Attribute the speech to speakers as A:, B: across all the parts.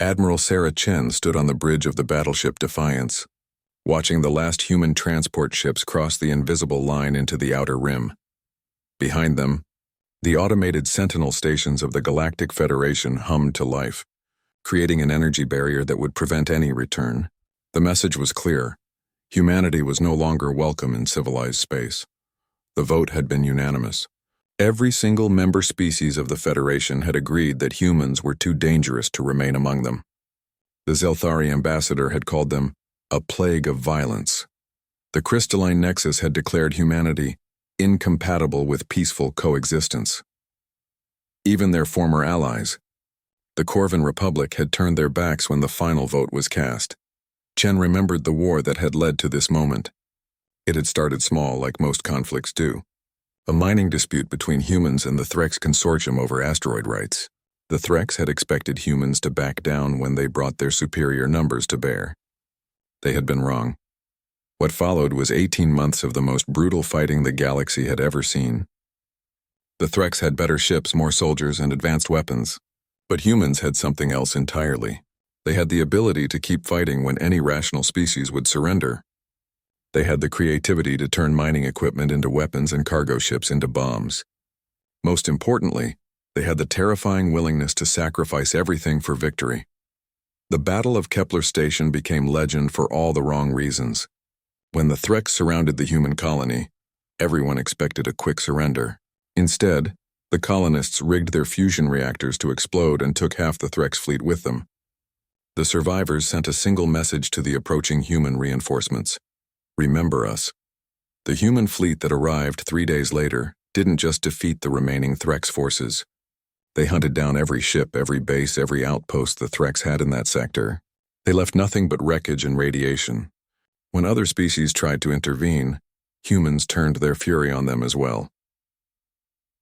A: Admiral Sarah Chen stood on the bridge of the battleship Defiance, watching the last human transport ships cross the invisible line into the outer rim. Behind them, the automated sentinel stations of the Galactic Federation hummed to life, creating an energy barrier that would prevent any return. The message was clear. Humanity was no longer welcome in civilized space. The vote had been unanimous. Every single member species of the Federation had agreed that humans were too dangerous to remain among them. The Zelthari ambassador had called them a plague of violence. The crystalline nexus had declared humanity incompatible with peaceful coexistence. Even their former allies, the Corvan Republic, had turned their backs when the final vote was cast. Chen remembered the war that had led to this moment. It had started small, like most conflicts do. A mining dispute between humans and the Threx consortium over asteroid rights. The Threx had expected humans to back down when they brought their superior numbers to bear. They had been wrong. What followed was 18 months of the most brutal fighting the galaxy had ever seen. The Threx had better ships, more soldiers, and advanced weapons. But humans had something else entirely. They had the ability to keep fighting when any rational species would surrender. They had the creativity to turn mining equipment into weapons and cargo ships into bombs. Most importantly, they had the terrifying willingness to sacrifice everything for victory. The Battle of Kepler Station became legend for all the wrong reasons. When the Threx surrounded the human colony, everyone expected a quick surrender. Instead, the colonists rigged their fusion reactors to explode and took half the Threx fleet with them. The survivors sent a single message to the approaching human reinforcements: remember us. The human fleet that arrived 3 days later didn't just defeat the remaining Threx forces. They hunted down every ship, every base, every outpost the Threx had in that sector. They left nothing but wreckage and radiation. When other species tried to intervene, humans turned their fury on them as well.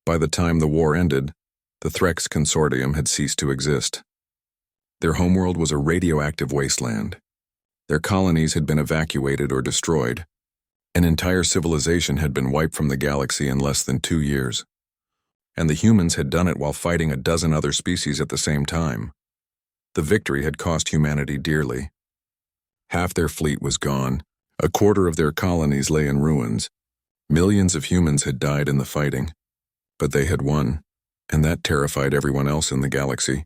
A: By the time the war ended, the Threx consortium had ceased to exist. Their homeworld was a radioactive wasteland. Their colonies had been evacuated or destroyed. An entire civilization had been wiped from the galaxy in less than 2 years. And the humans had done it while fighting a dozen other species at the same time. The victory had cost humanity dearly. Half their fleet was gone. A quarter of their colonies lay in ruins. Millions of humans had died in the fighting. But they had won, and that terrified everyone else in the galaxy.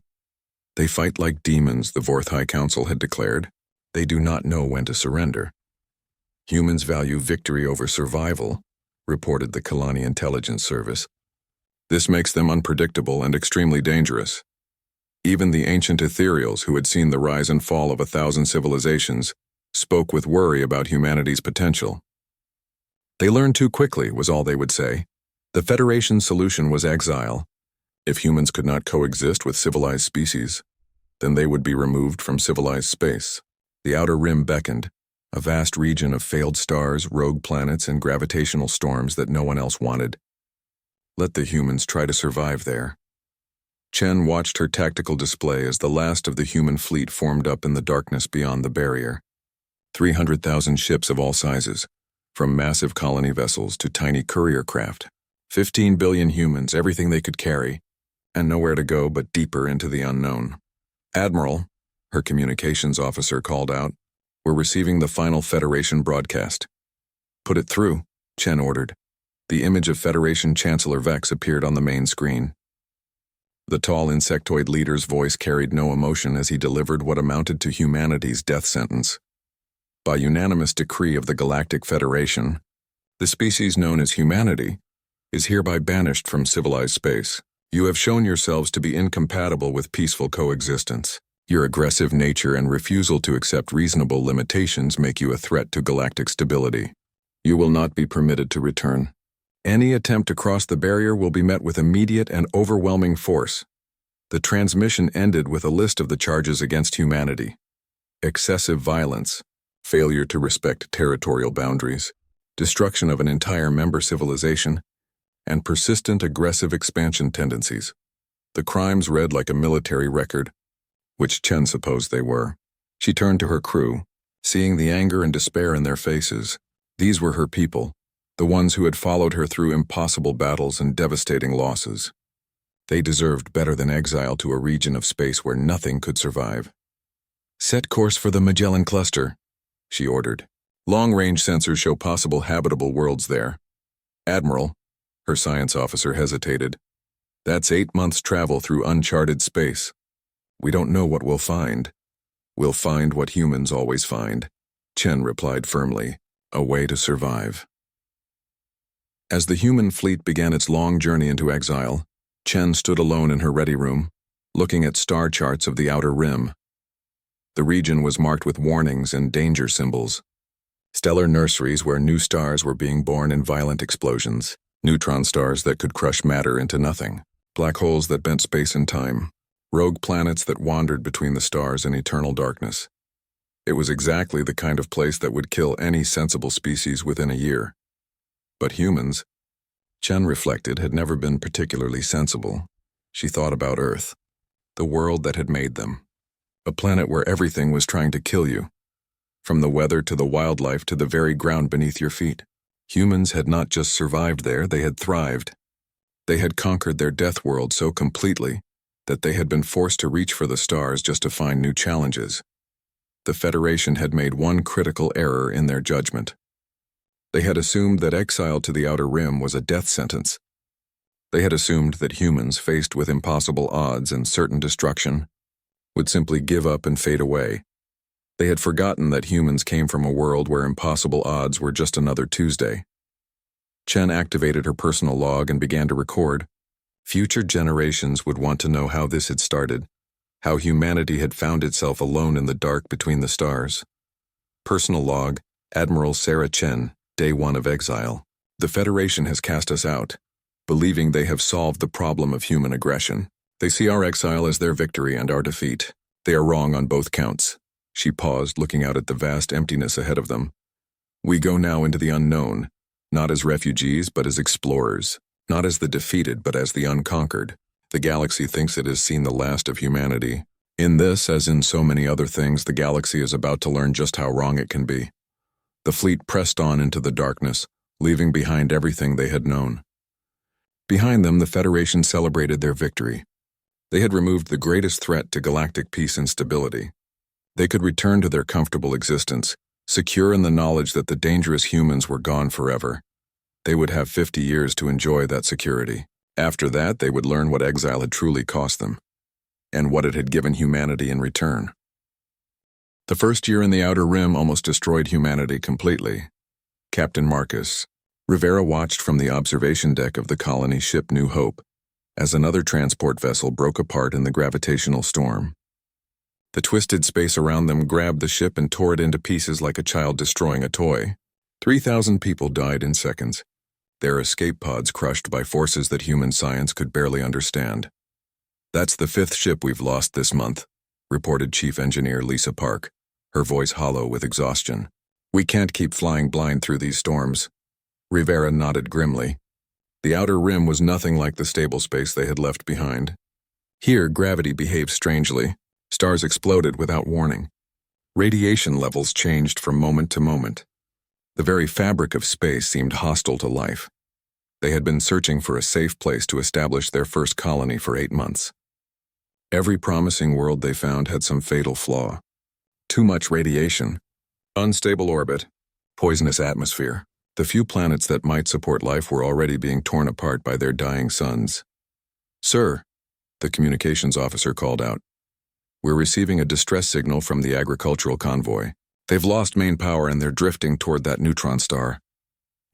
A: They fight like demons, the Vorth High Council had declared. They do not know when to surrender. Humans value victory over survival, reported the Kalani Intelligence Service. This makes them unpredictable and extremely dangerous. Even the ancient ethereals, who had seen the rise and fall of 1,000 civilizations, spoke with worry about humanity's potential. They learned too quickly, was all they would say. The Federation's solution was exile. If humans could not coexist with civilized species, then they would be removed from civilized space. The Outer Rim beckoned, a vast region of failed stars, rogue planets, and gravitational storms that no one else wanted. Let the humans try to survive there. Chen watched her tactical display as the last of the human fleet formed up in the darkness beyond the barrier. 300,000 ships of all sizes, from massive colony vessels to tiny courier craft. 15 billion humans, everything they could carry, and nowhere to go but deeper into the unknown. Admiral, her communications officer called out, we're receiving the final Federation broadcast. Put it through, Chen ordered. The image of Federation Chancellor Vex appeared on the main screen. The tall insectoid leader's voice carried no emotion as he delivered what amounted to humanity's death sentence. By unanimous decree of the Galactic Federation, the species known as humanity is hereby banished from civilized space. You have shown yourselves to be incompatible with peaceful coexistence. Your aggressive nature and refusal to accept reasonable limitations make you a threat to galactic stability. You will not be permitted to return. Any attempt to cross the barrier will be met with immediate and overwhelming force. The transmission ended with a list of the charges against humanity: excessive violence, failure to respect territorial boundaries, destruction of an entire member civilization, and persistent aggressive expansion tendencies. The crimes read like a military record, which Chen supposed they were. She turned to her crew, seeing the anger and despair in their faces. These were her people, the ones who had followed her through impossible battles and devastating losses. They deserved better than exile to a region of space where nothing could survive. Set course for the Magellan Cluster, she ordered. Long-range sensors show possible habitable worlds there. Admiral, her science officer hesitated. That's 8 months' travel through uncharted space. We don't know what we'll find. We'll find what humans always find, Chen replied firmly, a way to survive. As the human fleet began its long journey into exile, Chen stood alone in her ready room, looking at star charts of the outer rim. The region was marked with warnings and danger symbols. Stellar nurseries where new stars were being born in violent explosions, neutron stars that could crush matter into nothing, black holes that bent space and time, rogue planets that wandered between the stars in eternal darkness. It was exactly the kind of place that would kill any sensible species within a year. But humans, Chen reflected, had never been particularly sensible. She thought about Earth, the world that had made them. A planet where everything was trying to kill you. From the weather to the wildlife to the very ground beneath your feet. Humans had not just survived there, they had thrived. They had conquered their death world so completely that they had been forced to reach for the stars just to find new challenges. The Federation had made one critical error in their judgment. They had assumed that exile to the outer rim was a death sentence. They had assumed that humans, faced with impossible odds and certain destruction, would simply give up and fade away. They had forgotten that humans came from a world where impossible odds were just another Tuesday. Chen activated her personal log and began to record. Future generations would want to know how this had started, how humanity had found itself alone in the dark between the stars. Personal log, Admiral Sarah Chen, Day 1 of exile. The Federation has cast us out, believing they have solved the problem of human aggression. They see our exile as their victory and our defeat. They are wrong on both counts. She paused, looking out at the vast emptiness ahead of them. We go now into the unknown, not as refugees but as explorers, not as the defeated but as the unconquered. The galaxy thinks it has seen the last of humanity. In this, as in so many other things, the galaxy is about to learn just how wrong it can be. The fleet pressed on into the darkness, leaving behind everything they had known. Behind them, the Federation celebrated their victory. They had removed the greatest threat to galactic peace and stability. They could return to their comfortable existence, secure in the knowledge that the dangerous humans were gone forever. They would have 50 years to enjoy that security. After that, they would learn what exile had truly cost them, and what it had given humanity in return. The first year in the Outer Rim almost destroyed humanity completely. Captain Marcus Rivera watched from the observation deck of the colony ship New Hope as another transport vessel broke apart in the gravitational storm. The twisted space around them grabbed the ship and tore it into pieces like a child destroying a toy. 3,000 people died in seconds, their escape pods crushed by forces that human science could barely understand. That's the 5th ship we've lost this month, reported Chief Engineer Lisa Park, her voice hollow with exhaustion. We can't keep flying blind through these storms. Rivera nodded grimly. The Outer Rim was nothing like the stable space they had left behind. Here, gravity behaved strangely. Stars exploded without warning. Radiation levels changed from moment to moment. The very fabric of space seemed hostile to life. They had been searching for a safe place to establish their first colony for 8 months. Every promising world they found had some fatal flaw. Too much radiation, unstable orbit, poisonous atmosphere. The few planets that might support life were already being torn apart by their dying suns. Sir, the communications officer called out. We're receiving a distress signal from the agricultural convoy. They've lost main power and they're drifting toward that neutron star.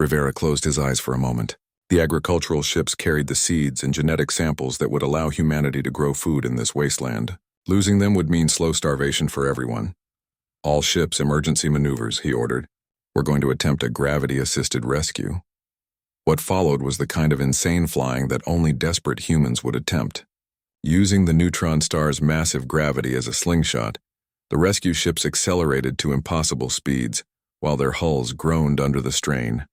A: Rivera closed his eyes for a moment. The agricultural ships carried the seeds and genetic samples that would allow humanity to grow food in this wasteland. Losing them would mean slow starvation for everyone. All ships, emergency maneuvers, he ordered. We're going to attempt a gravity-assisted rescue. What followed was the kind of insane flying that only desperate humans would attempt. Using the neutron star's massive gravity as a slingshot, the rescue ships accelerated to impossible speeds, while their hulls groaned under the strain.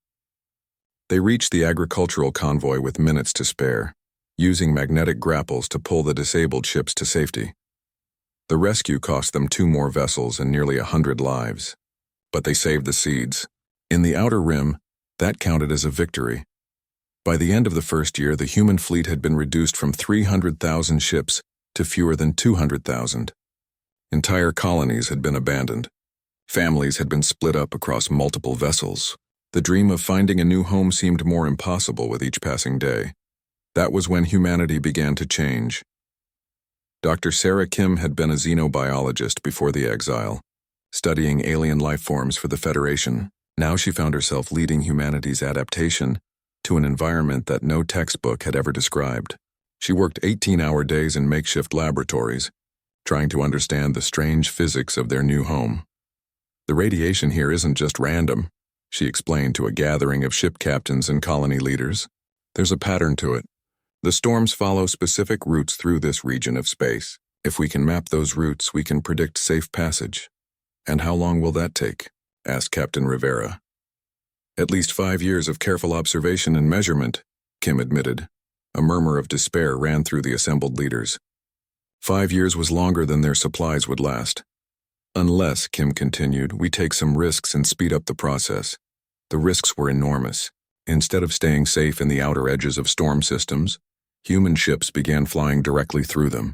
A: They reached the agricultural convoy with minutes to spare, using magnetic grapples to pull the disabled ships to safety. The rescue cost them 2 more vessels and nearly 100 lives. But they saved the seeds. In the Outer Rim, that counted as a victory. By the end of the first year, the human fleet had been reduced from 300,000 ships to fewer than 200,000. Entire colonies had been abandoned. Families had been split up across multiple vessels. The dream of finding a new home seemed more impossible with each passing day. That was when humanity began to change. Dr. Sarah Kim had been a xenobiologist before the exile, studying alien life forms for the Federation. Now she found herself leading humanity's adaptation to an environment that no textbook had ever described. She worked 18-hour days in makeshift laboratories, trying to understand the strange physics of their new home. The radiation here isn't just random, she explained to a gathering of ship captains and colony leaders. There's a pattern to it. The storms follow specific routes through this region of space. If we can map those routes, we can predict safe passage. And how long will that take? Asked Captain Rivera. At least 5 years of careful observation and measurement, Kim admitted. A murmur of despair ran through the assembled leaders. 5 years was longer than their supplies would last. Unless, Kim continued, we take some risks and speed up the process. The risks were enormous. Instead of staying safe in the outer edges of storm systems, human ships began flying directly through them.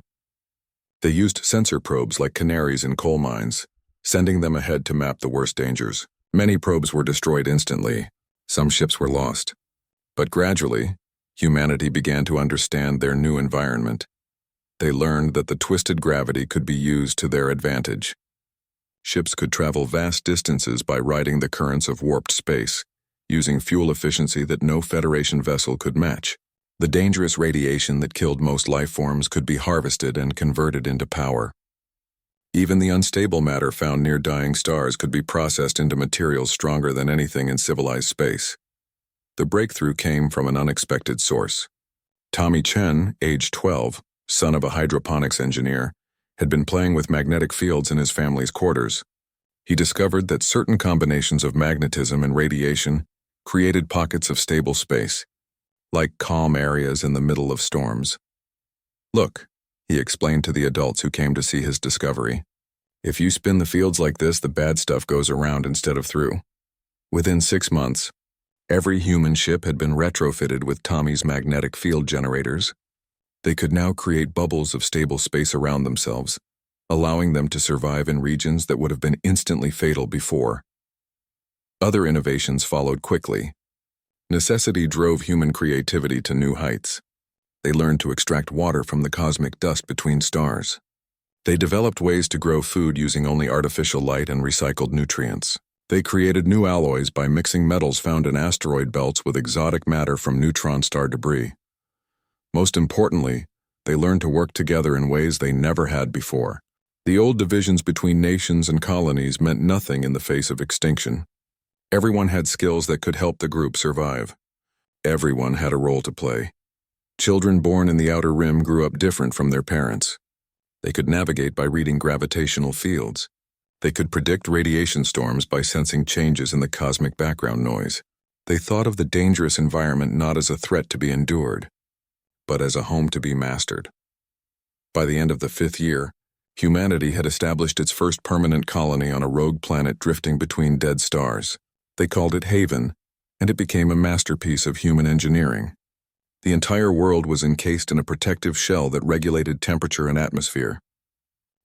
A: They used sensor probes like canaries in coal mines, sending them ahead to map the worst dangers. Many probes were destroyed instantly. Some ships were lost. But gradually, humanity began to understand their new environment. They learned that the twisted gravity could be used to their advantage. Ships could travel vast distances by riding the currents of warped space, using fuel efficiency that no Federation vessel could match. The dangerous radiation that killed most life forms could be harvested and converted into power. Even the unstable matter found near dying stars could be processed into materials stronger than anything in civilized space. The breakthrough came from an unexpected source. Tommy Chen, age 12, son of a hydroponics engineer, had been playing with magnetic fields in his family's quarters. He discovered that certain combinations of magnetism and radiation created pockets of stable space, like calm areas in the middle of storms. Look, he explained to the adults who came to see his discovery. If you spin the fields like this, the bad stuff goes around instead of through. Within 6 months, every human ship had been retrofitted with Tommy's magnetic field generators. They could now create bubbles of stable space around themselves, allowing them to survive in regions that would have been instantly fatal before. Other innovations followed quickly. Necessity drove human creativity to new heights. They learned to extract water from the cosmic dust between stars. They developed ways to grow food using only artificial light and recycled nutrients. They created new alloys by mixing metals found in asteroid belts with exotic matter from neutron star debris. Most importantly, they learned to work together in ways they never had before. The old divisions between nations and colonies meant nothing in the face of extinction. Everyone had skills that could help the group survive. Everyone had a role to play. Children born in the Outer Rim grew up different from their parents. They could navigate by reading gravitational fields. They could predict radiation storms by sensing changes in the cosmic background noise. They thought of the dangerous environment not as a threat to be endured, but as a home to be mastered. By the end of the 5th year, humanity had established its first permanent colony on a rogue planet drifting between dead stars. They called it Haven, and it became a masterpiece of human engineering. The entire world was encased in a protective shell that regulated temperature and atmosphere.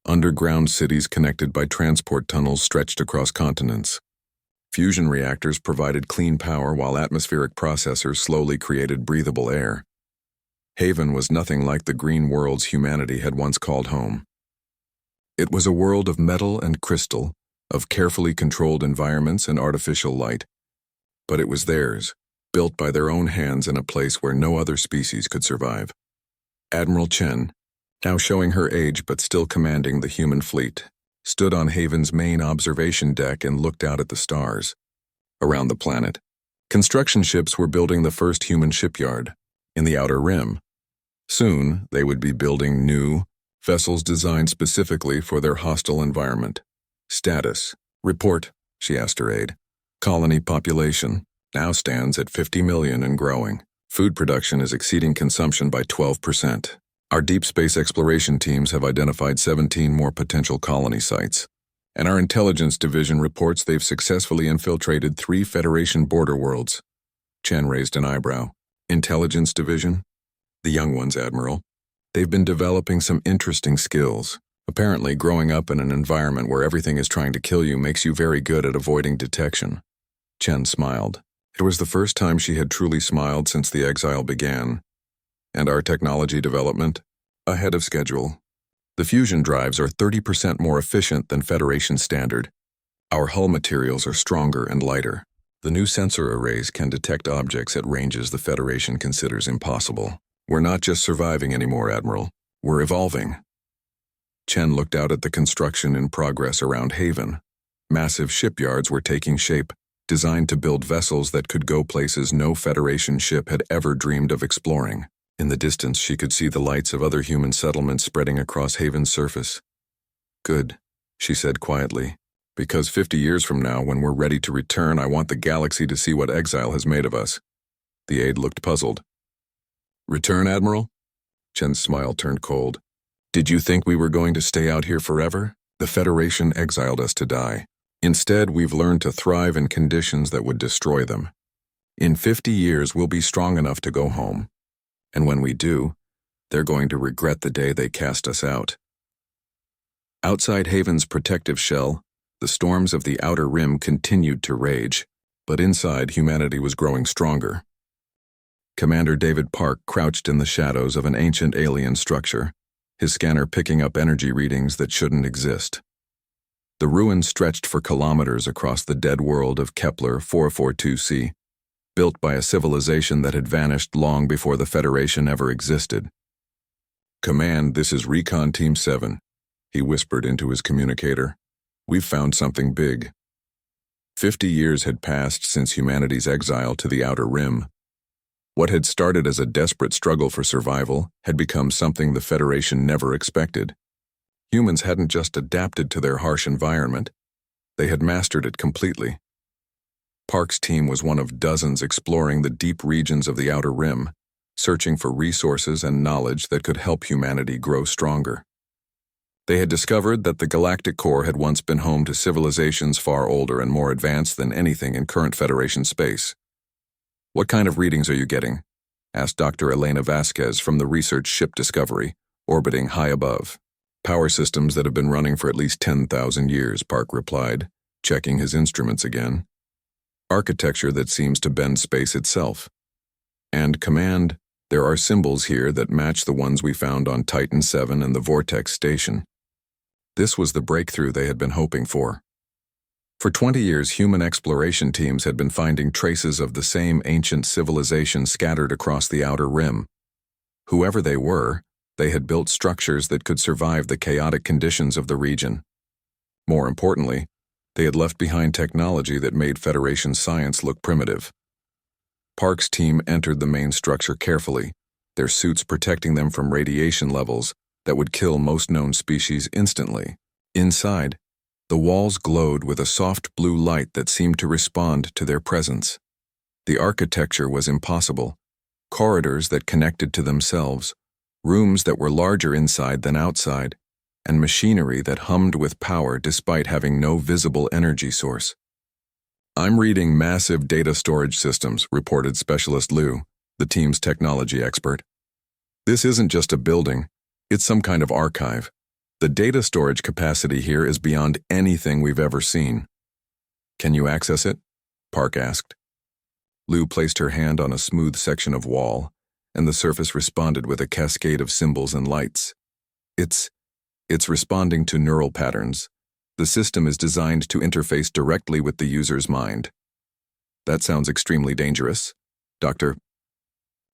A: Underground cities connected by transport tunnels stretched across continents. Fusion reactors provided clean power while atmospheric processors slowly created breathable air. Haven was nothing like the green worlds humanity had once called home. It was a world of metal and crystal, of carefully controlled environments and artificial light. But it was theirs, built by their own hands in a place where no other species could survive. Admiral Chen, now showing her age but still commanding the human fleet, stood on Haven's main observation deck and looked out at the stars. Around the planet, construction ships were building the first human shipyard, in the Outer Rim. Soon, they would be building new vessels designed specifically for their hostile environment. Status. Report, she asked her aide. Colony population now stands at 50 million and growing. Food production is exceeding consumption by 12%. Our deep space exploration teams have identified 17 more potential colony sites, and our intelligence division reports they've successfully infiltrated 3 Federation border worlds. Chen raised an eyebrow. Intelligence division? The young ones, Admiral. They've been developing some interesting skills. Apparently, growing up in an environment where everything is trying to kill you makes you very good at avoiding detection. Chen smiled. It was the first time she had truly smiled since the exile began. And our technology development? Ahead of schedule. The fusion drives are 30% more efficient than Federation standard. Our hull materials are stronger and lighter. The new sensor arrays can detect objects at ranges the Federation considers impossible. We're not just surviving anymore, Admiral. We're evolving. Chen looked out at the construction in progress around Haven. Massive shipyards were taking shape, designed to build vessels that could go places no Federation ship had ever dreamed of exploring. In the distance, she could see the lights of other human settlements spreading across Haven's surface. Good, she said quietly. Because 50 years from now, when we're ready to return, I want the galaxy to see what exile has made of us. The aide looked puzzled. Return, Admiral? Chen's smile turned cold. Did you think we were going to stay out here forever? The Federation exiled us to die. Instead, we've learned to thrive in conditions that would destroy them. In 50 years, we'll be strong enough to go home. And when we do, they're going to regret the day they cast us out. Outside Haven's protective shell, the storms of the outer rim continued to rage, but inside humanity was growing stronger. Commander David Park crouched in the shadows of an ancient alien structure, his scanner picking up energy readings that shouldn't exist. The ruins stretched for kilometers across the dead world of Kepler 442c, built by a civilization that had vanished long before the Federation ever existed. Command, this is Recon Team 7, he whispered into his communicator. We've found something big. 50 years had passed since humanity's exile to the outer rim. What had started as a desperate struggle for survival had become something the Federation never expected. Humans hadn't just adapted to their harsh environment, they had mastered it completely. Park's team was one of dozens exploring the deep regions of the outer rim, searching for resources and knowledge that could help humanity grow stronger. They had discovered that the galactic core had once been home to civilizations far older and more advanced than anything in current Federation space. What kind of readings are you getting? Asked Dr. Elena Vasquez from the research ship Discovery, orbiting high above. Power systems that have been running for at least 10,000 years, Park replied, checking his instruments again. Architecture that seems to bend space itself. And Command, there are symbols here that match the ones we found on Titan 7 and the Vortex Station. This was the breakthrough they had been hoping for. For 20 years, human exploration teams had been finding traces of the same ancient civilization scattered across the outer rim. Whoever they were, they had built structures that could survive the chaotic conditions of the region. More importantly, they had left behind technology that made Federation science look primitive. Park's team entered the main structure carefully, their suits protecting them from radiation levels that would kill most known species instantly. Inside, the walls glowed with a soft blue light that seemed to respond to their presence. The architecture was impossible. Corridors that connected to themselves, rooms that were larger inside than outside, and machinery that hummed with power despite having no visible energy source. I'm reading massive data storage systems, reported Specialist Liu, the team's technology expert. This isn't just a building, it's some kind of archive. The data storage capacity here is beyond anything we've ever seen. Can you access it? Park asked. Liu placed her hand on a smooth section of wall, and the surface responded with a cascade of symbols and lights. It's responding to neural patterns. The system is designed to interface directly with the user's mind. That sounds extremely dangerous, Dr.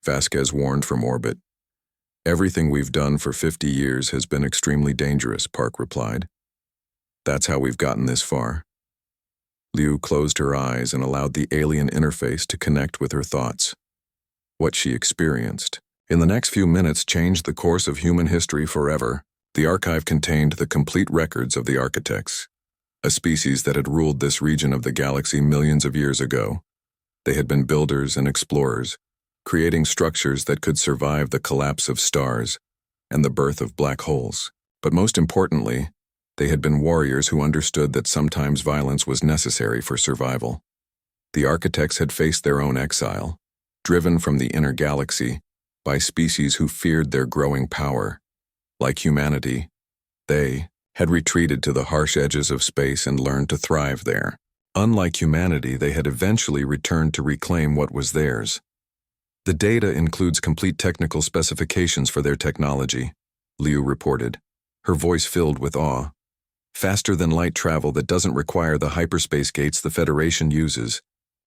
A: Vasquez warned from orbit. Everything we've done for 50 years has been extremely dangerous, Park replied. That's how we've gotten this far. Liu closed her eyes and allowed the alien interface to connect with her thoughts. What she experienced in the next few minutes changed the course of human history forever. The archive contained the complete records of the architects, a species that had ruled this region of the galaxy millions of years ago. They had been builders and explorers, creating structures that could survive the collapse of stars and the birth of black holes. But most importantly, they had been warriors who understood that sometimes violence was necessary for survival. The architects had faced their own exile, driven from the inner galaxy by species who feared their growing power. Like humanity, They had retreated to the harsh edges of space and learned to thrive there. Unlike humanity, they had eventually returned to reclaim what was theirs. The data includes complete technical specifications for their technology, Liu reported, her voice filled with awe. Faster than light travel that doesn't require the hyperspace gates the Federation uses,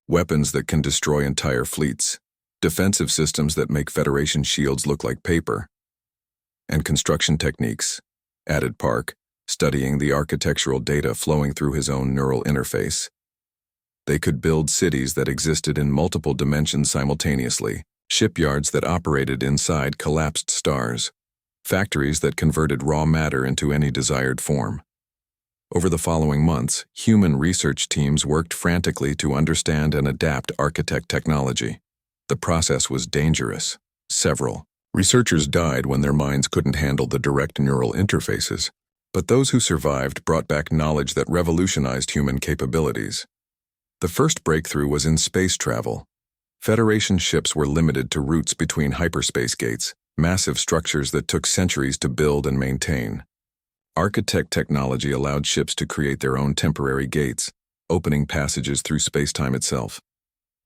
A: weapons that can destroy entire fleets, defensive systems that make Federation shields look like paper, and construction techniques, added Park, studying the architectural data flowing through his own neural interface. They could build cities that existed in multiple dimensions simultaneously, shipyards that operated inside collapsed stars, factories that converted raw matter into any desired form. Over the following months, human research teams worked frantically to understand and adapt architect technology. The process was dangerous. Several researchers died when their minds couldn't handle the direct neural interfaces, but those who survived brought back knowledge that revolutionized human capabilities. The first breakthrough was in space travel. Federation ships were limited to routes between hyperspace gates, massive structures that took centuries to build and maintain. Architect technology allowed ships to create their own temporary gates, opening passages through space-time itself.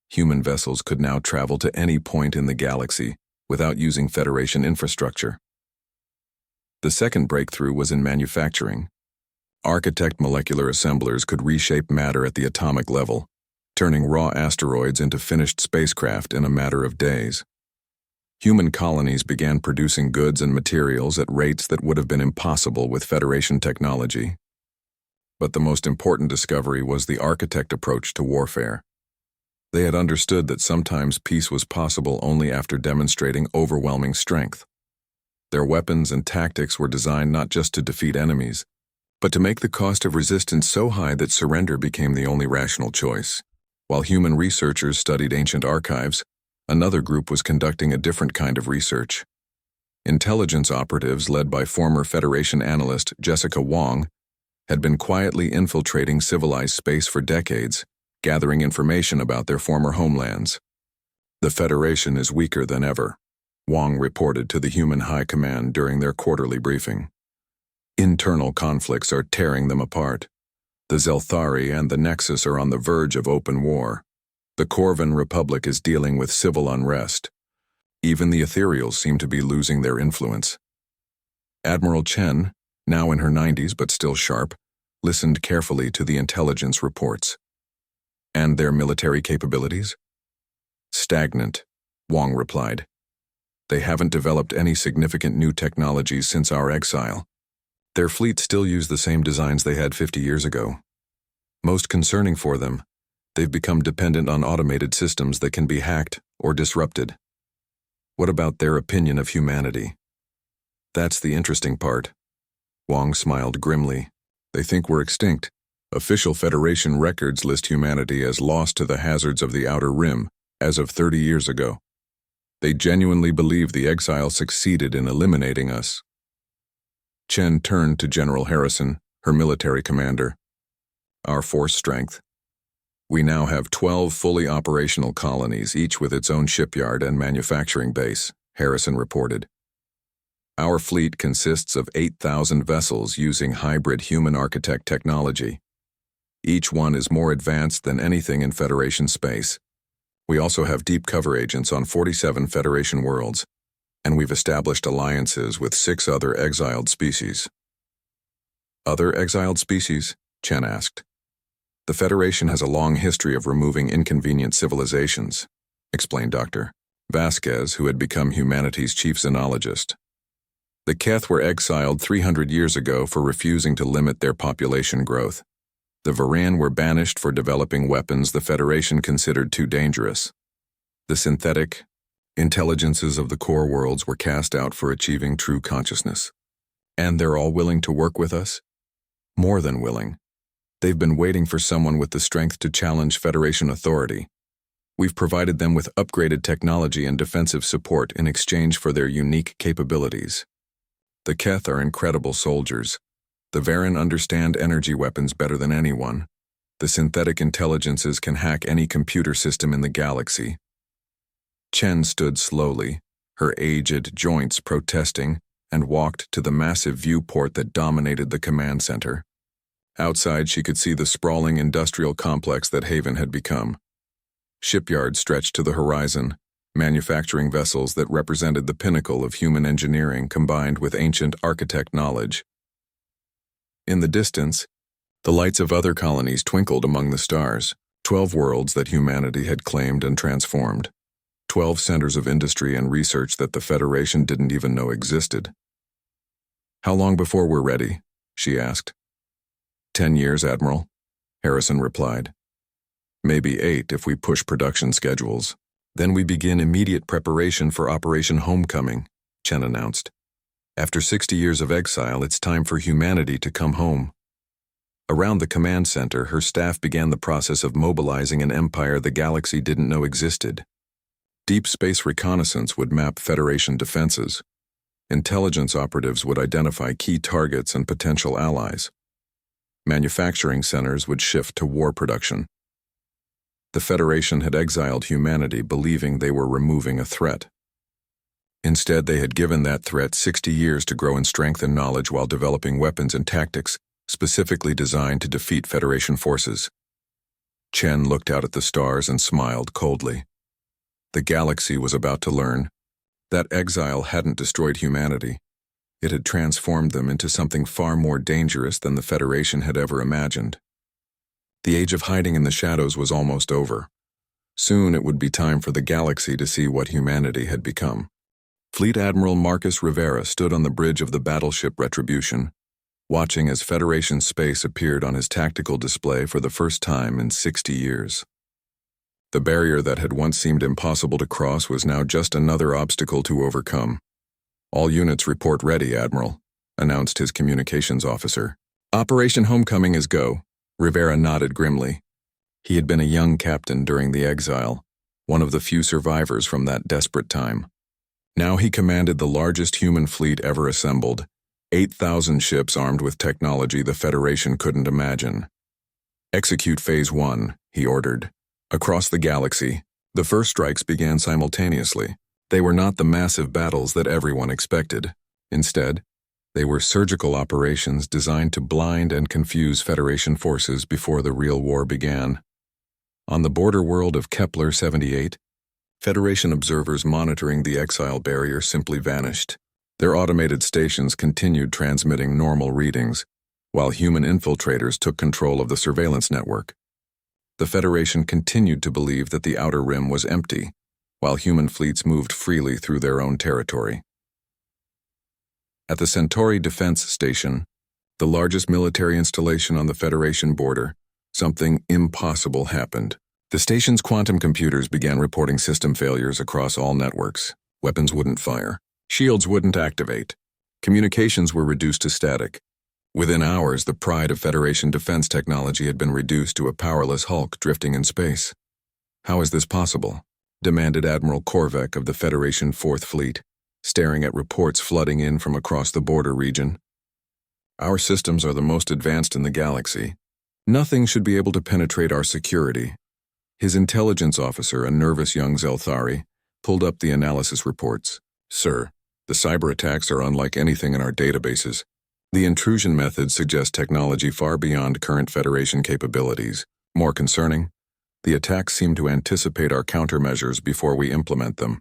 A: Human vessels could now travel to any point in the galaxy without using Federation infrastructure. The second breakthrough was in manufacturing. Architect molecular assemblers could reshape matter at the atomic level, turning raw asteroids into finished spacecraft in a matter of days. Human colonies began producing goods and materials at rates that would have been impossible with Federation technology. But the most important discovery was the architect approach to warfare. They had understood that sometimes peace was possible only after demonstrating overwhelming strength. Their weapons and tactics were designed not just to defeat enemies, but to make the cost of resistance so high that surrender became the only rational choice. While human researchers studied ancient archives, another group was conducting a different kind of research. Intelligence operatives led by former Federation analyst Jessica Wong had been quietly infiltrating civilized space for decades, gathering information about their former homelands. The Federation is weaker than ever, Wong reported to the human high command during their quarterly briefing. Internal conflicts are tearing them apart. The Zelthari and the Nexus are on the verge of open war. The Corvan Republic is dealing with civil unrest. Even the Ethereals seem to be losing their influence. Admiral Chen, now in her 90s but still sharp, listened carefully to the intelligence reports. And their military capabilities? Stagnant, Wong replied. They haven't developed any significant new technologies since our exile. Their fleet still use the same designs they had 50 years ago. Most concerning for them, they've become dependent on automated systems that can be hacked or disrupted. What about their opinion of humanity? That's the interesting part. Wong smiled grimly. They think we're extinct. Official Federation records list humanity as lost to the hazards of the Outer Rim as of 30 years ago. They genuinely believe the exile succeeded in eliminating us. Chen turned to General Harrison, her military commander. Our force strength. We now have 12 fully operational colonies, each with its own shipyard and manufacturing base, Harrison reported. Our fleet consists of 8,000 vessels using hybrid human architect technology. Each one is more advanced than anything in Federation space. We also have deep cover agents on 47 Federation worlds, and we've established alliances with 6 other exiled species. Other exiled species? Chen asked. The Federation has a long history of removing inconvenient civilizations, explained Dr. Vasquez, who had become humanity's chief xenologist. The Keth were exiled 300 years ago for refusing to limit their population growth. The Varan were banished for developing weapons the Federation considered too dangerous. The synthetic intelligences of the core worlds were cast out for achieving true consciousness. And they're all willing to work with us? More than willing. They've been waiting for someone with the strength to challenge Federation authority. We've provided them with upgraded technology and defensive support in exchange for their unique capabilities. The Keth are incredible soldiers. The Varan understand energy weapons better than anyone. The synthetic intelligences can hack any computer system in the galaxy. Chen stood slowly, her aged joints protesting and walked to the massive viewport that dominated the command center. Outside, she could see the sprawling industrial complex that Haven had become. Shipyards stretched to the horizon, manufacturing vessels that represented the pinnacle of human engineering combined with ancient architect knowledge. In the distance, the lights of other colonies twinkled among the stars, 12 worlds that humanity had claimed and transformed, 12 centers of industry and research that the Federation didn't even know existed. "How long before we're ready?" she asked. 10 years, Admiral," Harrison replied. "Maybe 8 if we push production schedules. Then we begin immediate preparation for Operation Homecoming," Chen announced. "After 60 years of exile, it's time for humanity to come home." Around the command center, her staff began the process of mobilizing an empire the galaxy didn't know existed. Deep space reconnaissance would map Federation defenses. Intelligence operatives would identify key targets and potential allies. Manufacturing centers would shift to war production. The Federation had exiled humanity believing they were removing a threat. Instead, they had given that threat 60 years to grow in strength and knowledge while developing weapons and tactics specifically designed to defeat Federation forces. Chen looked out at the stars and smiled coldly. The galaxy was about to learn that exile hadn't destroyed humanity. It had transformed them into something far more dangerous than the Federation had ever imagined. The age of hiding in the shadows was almost over. Soon it would be time for the galaxy to see what humanity had become. Fleet Admiral Marcus Rivera stood on the bridge of the battleship Retribution, watching as Federation space appeared on his tactical display for the first time in 60 years. The barrier that had once seemed impossible to cross was now just another obstacle to overcome. "All units report ready, Admiral," announced his communications officer. "Operation Homecoming is go." Rivera nodded grimly. He had been a young captain during the exile, one of the few survivors from that desperate time. Now he commanded the largest human fleet ever assembled, 8,000 ships armed with technology the Federation couldn't imagine. "Execute Phase 1, he ordered. Across the galaxy, the first strikes began simultaneously. They were not the massive battles that everyone expected. Instead, they were surgical operations designed to blind and confuse Federation forces before the real war began. On the border world of Kepler-78, Federation observers monitoring the exile barrier simply vanished. Their automated stations continued transmitting normal readings, while human infiltrators took control of the surveillance network. The Federation continued to believe that the outer rim was empty, while human fleets moved freely through their own territory. At the Centauri Defense Station, the largest military installation on the Federation border, something impossible happened. The station's quantum computers began reporting system failures across all networks. Weapons wouldn't fire. Shields wouldn't activate. Communications were reduced to static. Within hours, the pride of Federation defense technology had been reduced to a powerless hulk drifting in space. "How is this possible?" demanded Admiral Korvek of the Federation Fourth Fleet, staring at reports flooding in from across the border region. "Our systems are the most advanced in the galaxy. Nothing should be able to penetrate our security." His intelligence officer, a nervous young Zelthari, pulled up the analysis reports. "Sir, the cyber attacks are unlike anything in our databases. The intrusion methods suggest technology far beyond current Federation capabilities. More concerning, the attacks seem to anticipate our countermeasures before we implement them."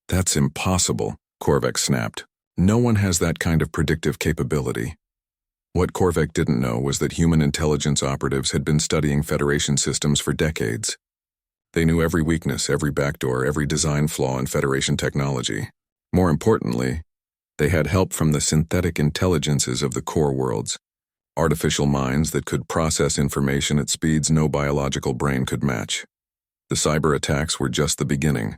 A: "That's impossible," Korvek snapped. "No one has that kind of predictive capability." What Korvek didn't know was that human intelligence operatives had been studying Federation systems for decades. They knew every weakness, every backdoor, every design flaw in Federation technology. More importantly, they had help from the synthetic intelligences of the core worlds, artificial minds that could process information at speeds no biological brain could match. The cyber attacks were just the beginning.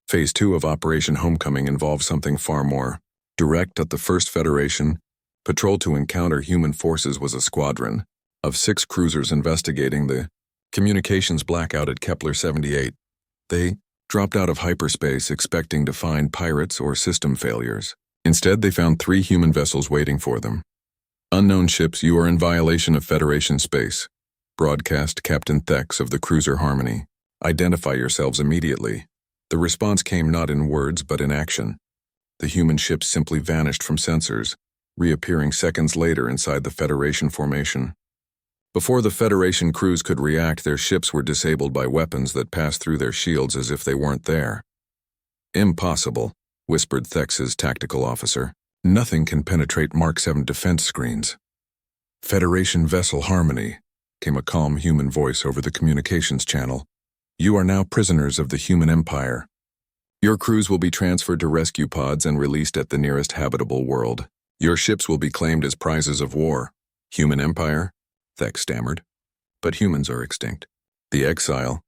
A: Phase 2 of Operation Homecoming involved something far more direct. At the first Federation, patrol to encounter human forces was a squadron of 6 cruisers investigating the communications blackout at Kepler-78. They dropped out of hyperspace expecting to find pirates or system failures. Instead, they found 3 human vessels waiting for them. "Unknown ships, you are in violation of Federation space," broadcast Captain Thex of the cruiser Harmony. "Identify yourselves immediately." The response came not in words but in action. The human ships simply vanished from sensors, reappearing seconds later inside the Federation formation. Before the Federation crews could react, their ships were disabled by weapons that passed through their shields as if they weren't there. "Impossible," whispered Thex's tactical officer. "Nothing can penetrate Mark 7 defense screens." "Federation vessel Harmony," came a calm human voice over the communications channel. "You are now prisoners of the human empire. Your crews will be transferred to rescue pods and released at the nearest habitable world. Your ships will be claimed as prizes of war." "Human empire?" Thex stammered. "But humans are extinct." The exile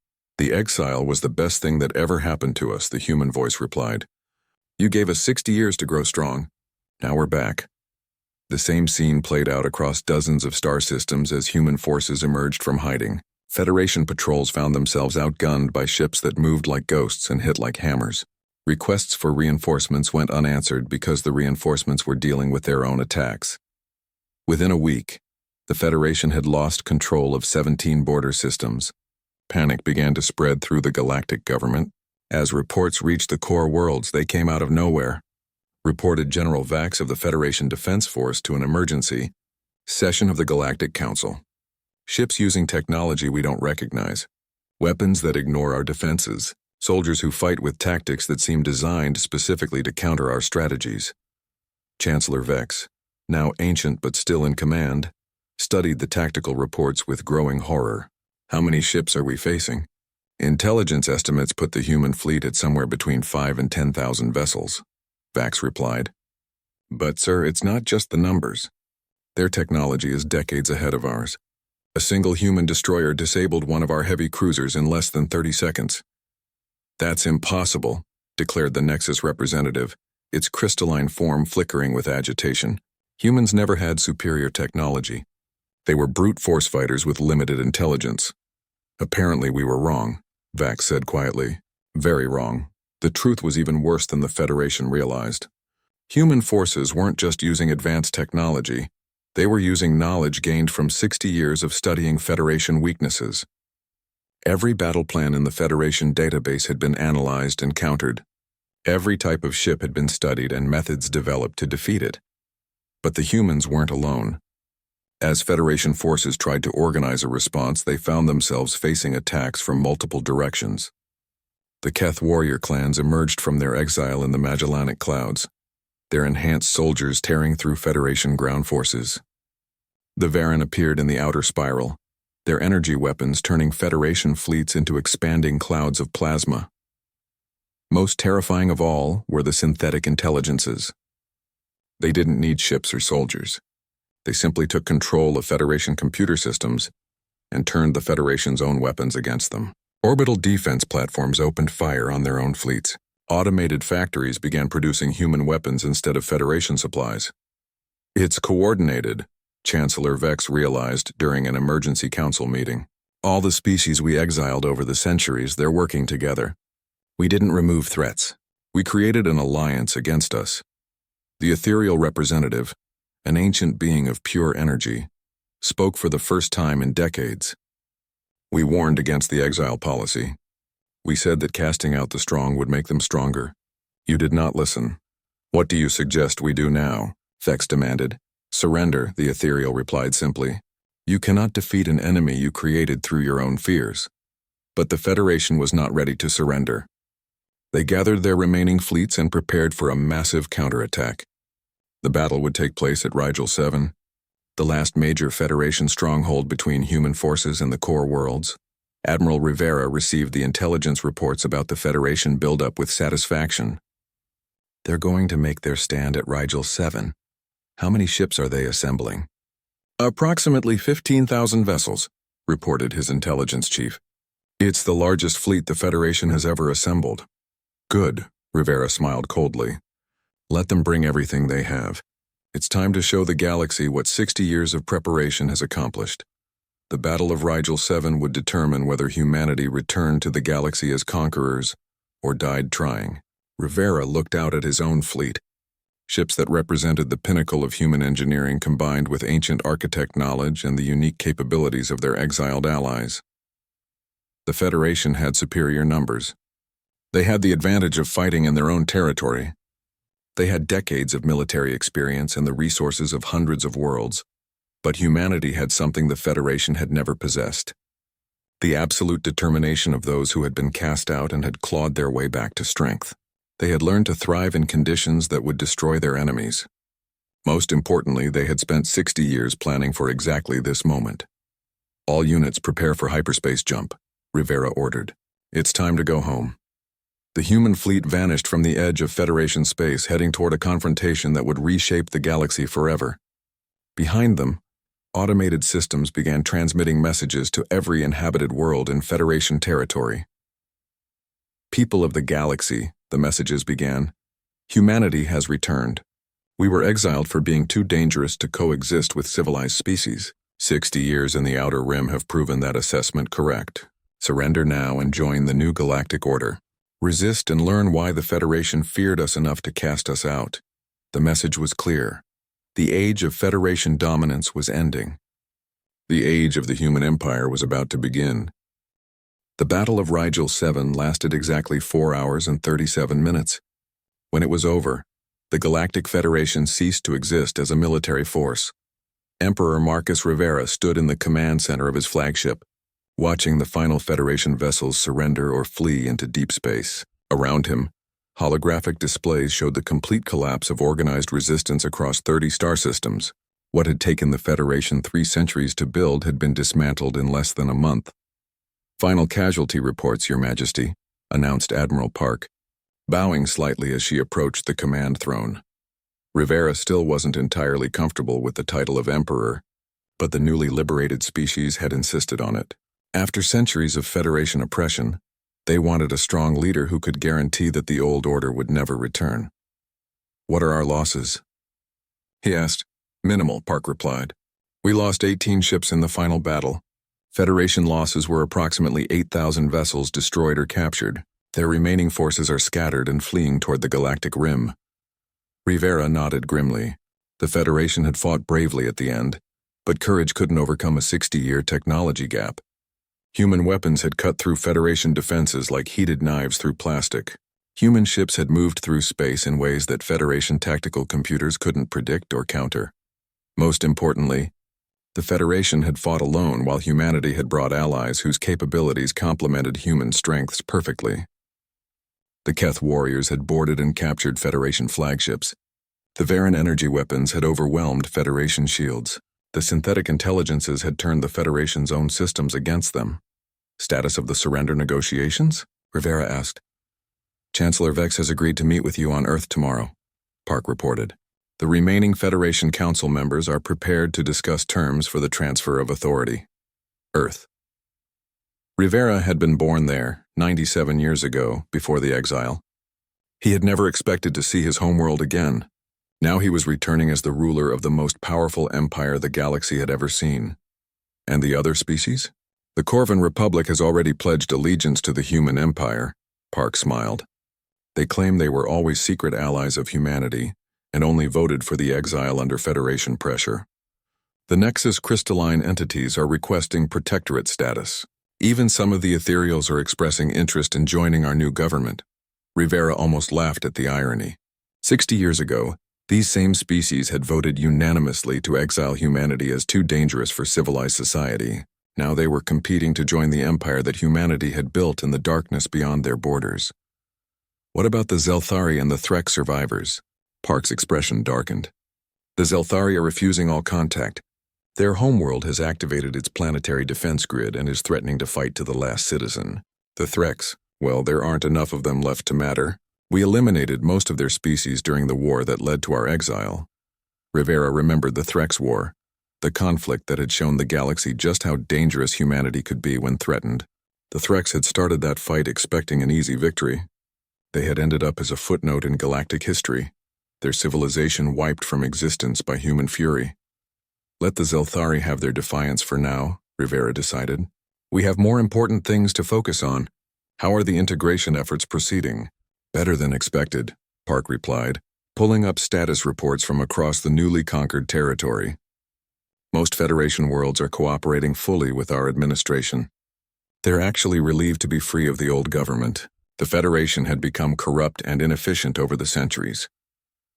A: was the best thing that ever happened to us," the human voice replied. "You gave us 60 years to grow strong. Now we're back." The same scene played out across dozens of star systems as human forces emerged from hiding. Federation patrols found themselves outgunned by ships that moved like ghosts and hit like hammers. Requests for reinforcements went unanswered because the reinforcements were dealing with their own attacks. Within a week, the Federation had lost control of 17 border systems. Panic began to spread through the galactic government. As reports reached the core worlds, they came out of nowhere. Reported General Vax of the Federation Defense Force to an emergency session of the Galactic Council. "Ships using technology we don't recognize. Weapons that ignore our defenses. Soldiers who fight with tactics that seem designed specifically to counter our strategies." Chancellor Vex, now ancient but still in command, studied the tactical reports with growing horror. "How many ships are we facing?" "Intelligence estimates put the human fleet at somewhere between 5 and 10,000 vessels," Vax replied. "But, sir, it's not just the numbers. Their technology is decades ahead of ours. A single human destroyer disabled one of our heavy cruisers in less than 30 seconds. "That's impossible," declared the Nexus representative, its crystalline form flickering with agitation. "Humans never had superior technology. They were brute force fighters with limited intelligence." "Apparently we were wrong," Vax said quietly. "Very wrong." The truth was even worse than the Federation realized. Human forces weren't just using advanced technology. They were using knowledge gained from 60 years of studying Federation weaknesses. Every battle plan in the Federation database had been analyzed and countered. Every type of ship had been studied and methods developed to defeat it. But the humans weren't alone. As Federation forces tried to organize a response, they found themselves facing attacks from multiple directions. The Keth warrior clans emerged from their exile in the Magellanic Clouds, their enhanced soldiers tearing through Federation ground forces. The Varen appeared in the outer spiral, their energy weapons turning Federation fleets into expanding clouds of plasma. Most terrifying of all were the synthetic intelligences. They didn't need ships or soldiers. They simply took control of Federation computer systems and turned the Federation's own weapons against them. Orbital defense platforms opened fire on their own fleets. Automated factories began producing human weapons instead of Federation supplies. "It's coordinated," Chancellor Vex realized during an emergency council meeting. "All the species we exiled over the centuries, they're working together. We didn't remove threats. We created an alliance against us." The ethereal representative, an ancient being of pure energy, spoke for the first time in decades. "We warned against the exile policy. We said that casting out the strong would make them stronger. You did not listen. What do you suggest we do now?" Vex demanded. "Surrender," the ethereal replied simply. "You cannot defeat an enemy you created through your own fears." But the Federation was not ready to surrender. They gathered their remaining fleets and prepared for a massive counterattack. The battle would take place at Rigel 7, the last major Federation stronghold between human forces and the core worlds. Admiral Rivera received the intelligence reports about the Federation buildup with satisfaction. "They're going to make their stand at Rigel 7. How many ships are they assembling?" "Approximately 15,000 vessels," reported his intelligence chief. "It's the largest fleet the Federation has ever assembled." "Good," Rivera smiled coldly. "Let them bring everything they have. It's time to show the galaxy what 60 years of preparation has accomplished." The Battle of Rigel 7 would determine whether humanity returned to the galaxy as conquerors or died trying. Rivera looked out at his own fleet. Ships that represented the pinnacle of human engineering combined with ancient architect knowledge and the unique capabilities of their exiled allies. The Federation had superior numbers. They had the advantage of fighting in their own territory. They had decades of military experience and the resources of hundreds of worlds, but humanity had something the Federation had never possessed: the absolute determination of those who had been cast out and had clawed their way back to strength. They had learned to thrive in conditions that would destroy their enemies. Most importantly, they had spent 60 years planning for exactly this moment. "All units prepare for hyperspace jump," Rivera ordered. "It's time to go home." The human fleet vanished from the edge of Federation space, heading toward a confrontation that would reshape the galaxy forever. Behind them, automated systems began transmitting messages to every inhabited world in Federation territory. "People of the galaxy," the messages began, "humanity has returned. We were exiled for being too dangerous to coexist with civilized species. 60 years in the Outer Rim have proven that assessment correct. Surrender now and join the new galactic order. Resist and learn why the Federation feared us enough to cast us out." The message was clear. The age of Federation dominance was ending. The age of the human empire was about to begin. The Battle of Rigel 7 lasted exactly 4 hours and 37 minutes. When it was over, the Galactic Federation ceased to exist as a military force. Emperor Marcus Rivera stood in the command center of his flagship, watching the final Federation vessels surrender or flee into deep space. Around him, holographic displays showed the complete collapse of organized resistance across 30 star systems. What had taken the Federation 3 centuries to build had been dismantled in less than a month. "Final casualty reports, Your Majesty," announced Admiral Park, bowing slightly as she approached the command throne. Rivera still wasn't entirely comfortable with the title of Emperor, but the newly liberated species had insisted on it. After centuries of Federation oppression, they wanted a strong leader who could guarantee that the old order would never return. "What are our losses?" he asked. "Minimal," Park replied. "We lost 18 ships in the final battle. Federation losses were approximately 8,000 vessels destroyed or captured. Their remaining forces are scattered and fleeing toward the Galactic Rim." Rivera nodded grimly. The Federation had fought bravely at the end, but courage couldn't overcome a 60-year technology gap. Human weapons had cut through Federation defenses like heated knives through plastic. Human ships had moved through space in ways that Federation tactical computers couldn't predict or counter. Most importantly, the Federation had fought alone while humanity had brought allies whose capabilities complemented human strengths perfectly. The Keth warriors had boarded and captured Federation flagships. The Varan energy weapons had overwhelmed Federation shields. The synthetic intelligences had turned the Federation's own systems against them. "Status of the surrender negotiations?" Rivera asked. "Chancellor Vex has agreed to meet with you on Earth tomorrow," Park reported. "The remaining Federation Council members are prepared to discuss terms for the transfer of authority." Earth. Rivera had been born there 97 years ago, before the exile. He had never expected to see his homeworld again. Now he was returning as the ruler of the most powerful empire the galaxy had ever seen. And the other species? "The Corvan Republic has already pledged allegiance to the human empire," Park smiled. "They claim they were always secret allies of humanity and only voted for the exile under Federation pressure. The Nexus crystalline entities are requesting protectorate status. Even some of the ethereals are expressing interest in joining our new government." Rivera almost laughed at the irony. 60 years ago, these same species had voted unanimously to exile humanity as too dangerous for civilized society. Now they were competing to join the empire that humanity had built in the darkness beyond their borders. "What about the Zelthari and the Threk survivors?" Park's expression darkened. "The Zelthari are refusing all contact. Their homeworld has activated its planetary defense grid and is threatening to fight to the last citizen. The Threks, well, there aren't enough of them left to matter. We eliminated most of their species during the war that led to our exile." Rivera remembered the Threks War, the conflict that had shown the galaxy just how dangerous humanity could be when threatened. The Threks had started that fight expecting an easy victory. They had ended up as a footnote in galactic history, their civilization wiped from existence by human fury. "Let the Zelthari have their defiance for now," Rivera decided. "We have more important things to focus on. How are the integration efforts proceeding?" "Better than expected," Park replied, pulling up status reports from across the newly conquered territory. "Most Federation worlds are cooperating fully with our administration. They're actually relieved to be free of the old government. The Federation had become corrupt and inefficient over the centuries.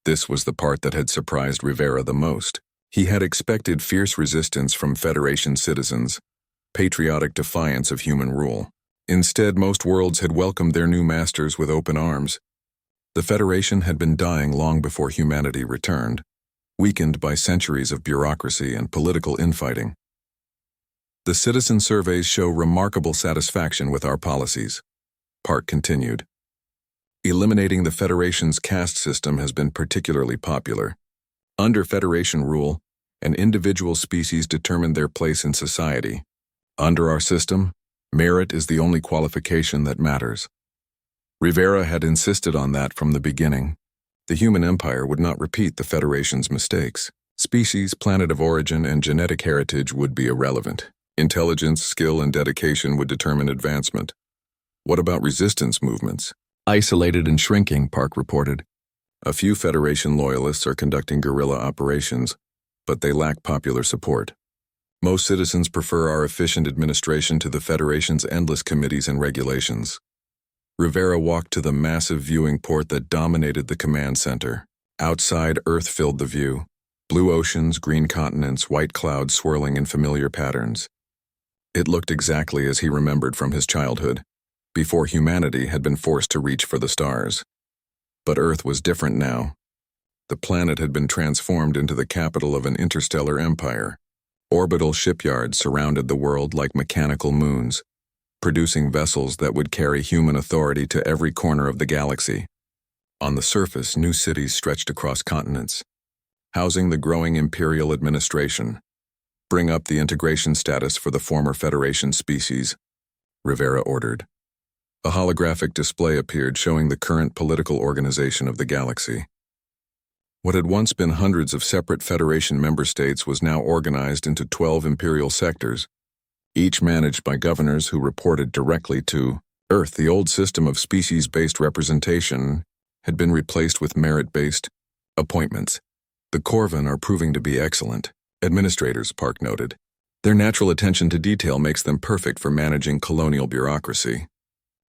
A: This was the part that had surprised Rivera the most. He had expected fierce resistance from Federation citizens, patriotic defiance of human rule. Instead, most worlds had welcomed their new masters with open arms. The Federation had been dying long before humanity returned, weakened by centuries of bureaucracy and political infighting. The citizen surveys show remarkable satisfaction with our policies, Park continued. Eliminating the Federation's caste system has been particularly popular. Under Federation rule, an individual species determined their place in society. Under our system, merit is the only qualification that matters. Rivera had insisted on that from the beginning. The human empire would not repeat the Federation's mistakes. Species, planet of origin, and genetic heritage would be irrelevant. Intelligence, skill, and dedication would determine advancement. What about resistance movements? Isolated and shrinking, Park reported. A few Federation loyalists are conducting guerrilla operations, but they lack popular support. Most citizens prefer our efficient administration to the Federation's endless committees and regulations. Rivera walked to the massive viewing port that dominated the command center. Outside, Earth filled the view. Blue oceans, green continents, white clouds swirling in familiar patterns. It looked exactly as he remembered from his childhood, before humanity had been forced to reach for the stars. But Earth was different now. The planet had been transformed into the capital of an interstellar empire. Orbital shipyards surrounded the world like mechanical moons, producing vessels that would carry human authority to every corner of the galaxy. On the surface, new cities stretched across continents, housing the growing imperial administration. Bring up the integration status for the former Federation species, Rivera ordered. A holographic display appeared showing the current political organization of the galaxy. What had once been hundreds of separate Federation member states was now organized into 12 imperial sectors, each managed by governors who reported directly to Earth. The old system of species-based representation had been replaced with merit-based appointments. The Corvin are proving to be excellent administrators, Park noted. Their natural attention to detail makes them perfect for managing colonial bureaucracy.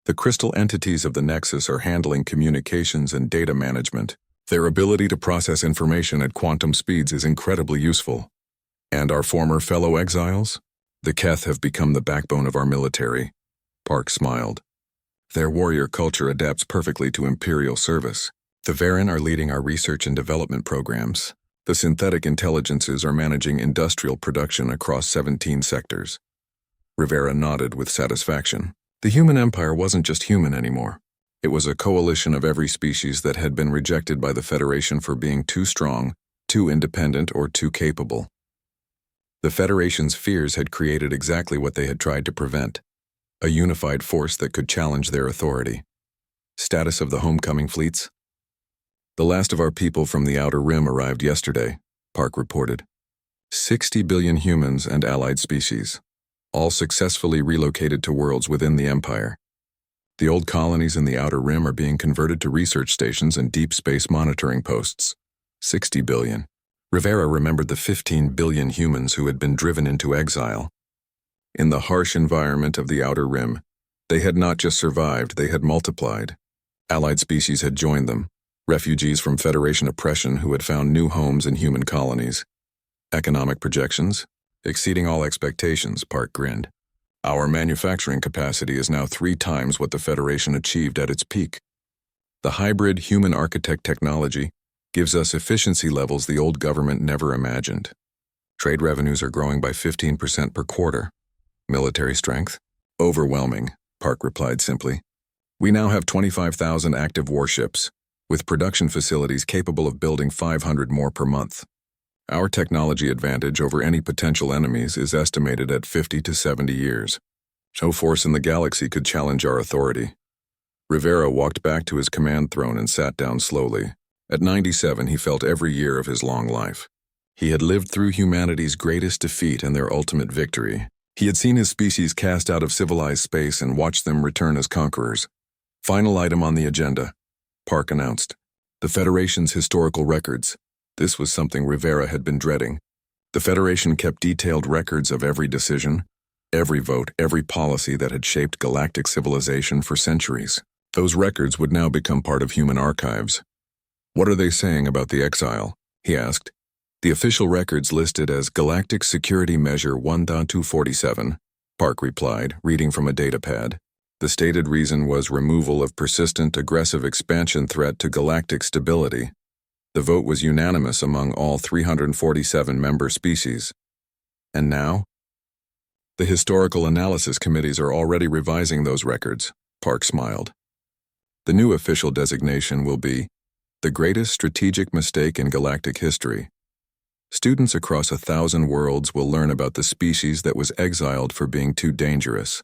A: The crystal entities of the Nexus are handling communications and data management. Their ability to process information at quantum speeds is incredibly useful. And our former fellow exiles? The Keth have become the backbone of our military. Park smiled. Their warrior culture adapts perfectly to imperial service. The Varen are leading our research and development programs. The synthetic intelligences are managing industrial production across 17 sectors. Rivera nodded with satisfaction. The human empire wasn't just human anymore. It was a coalition of every species that had been rejected by the Federation for being too strong, too independent, or too capable. The Federation's fears had created exactly what they had tried to prevent, a unified force that could challenge their authority. Status of the homecoming fleets? The last of our people from the Outer Rim arrived yesterday, Park reported. 60 billion humans and allied species, all successfully relocated to worlds within the Empire. The old colonies in the Outer Rim are being converted to research stations and deep space monitoring posts. 60 billion. Rivera remembered the 15 billion humans who had been driven into exile. In the harsh environment of the Outer Rim, they had not just survived, they had multiplied. Allied species had joined them, refugees from Federation oppression who had found new homes in human colonies. Economic projections? Exceeding all expectations, Park grinned. Our manufacturing capacity is now 3 times what the Federation achieved at its peak. The hybrid human architect technology gives us efficiency levels the old government never imagined. Trade revenues are growing by 15% per quarter. Military strength? Overwhelming, Park replied simply. We now have 25,000 active warships, with production facilities capable of building 500 more per month. Our technology advantage over any potential enemies is estimated at 50 to 70 years. No force in the galaxy could challenge our authority. Rivera walked back to his command throne and sat down slowly. At 97, he felt every year of his long life. He had lived through humanity's greatest defeat and their ultimate victory. He had seen his species cast out of civilized space and watched them return as conquerors. Final item on the agenda, Park announced. The Federation's historical records. This was something Rivera had been dreading. The Federation kept detailed records of every decision, every vote, every policy that had shaped galactic civilization for centuries. Those records would now become part of human archives. "What are they saying about the exile?" he asked. "The official records listed as Galactic Security Measure 1.247, Park replied, reading from a datapad. The stated reason was removal of persistent aggressive expansion threat to galactic stability. The vote was unanimous among all 347 member species. And now? The historical analysis committees are already revising those records, Park smiled. The new official designation will be the greatest strategic mistake in galactic history. Students across 1,000 worlds will learn about the species that was exiled for being too dangerous,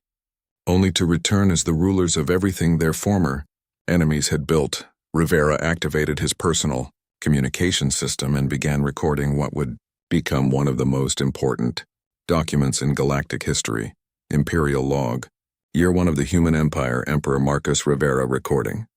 A: only to return as the rulers of everything their former enemies had built. Rivera activated his personal communication system and began recording what would become one of the most important documents in galactic history, Imperial Log, Year 1 of the Human Empire, Emperor Marcus Rivera recording.